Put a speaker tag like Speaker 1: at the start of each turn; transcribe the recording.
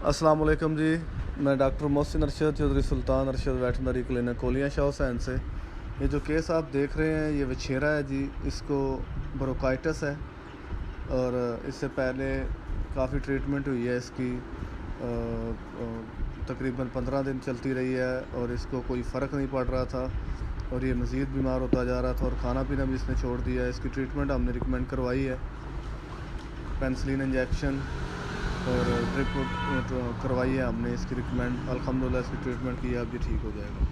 Speaker 1: अस्सलाम वालेकुम जी। मैं डॉक्टर मोहसिन अरशद चौधरी सुल्तान अरशद वेटनरी क्लिनिक कोलियाँ शाह हुसैन से। ये जो केस आप देख रहे हैं ये वछेरा है जी, इसको ब्रोंकाइटिस है और इससे पहले काफ़ी ट्रीटमेंट हुई है इसकी। तकरीबन 15 दिन चलती रही है और इसको कोई फ़र्क नहीं पड़ रहा था और ये मज़ीद बीमार होता जा रहा था और खाना पीना भी इसने छोड़ दिया है। इसकी ट्रीटमेंट हमने रिकमेंड करवाई है, पेनिसिलिन इंजेक्शन और ड्रिप करवाई है हमने इसकी रिकमेंड। अल्हम्दुलिल्लाह इसकी ट्रीटमेंट की है, अब ये ठीक हो जाएगा।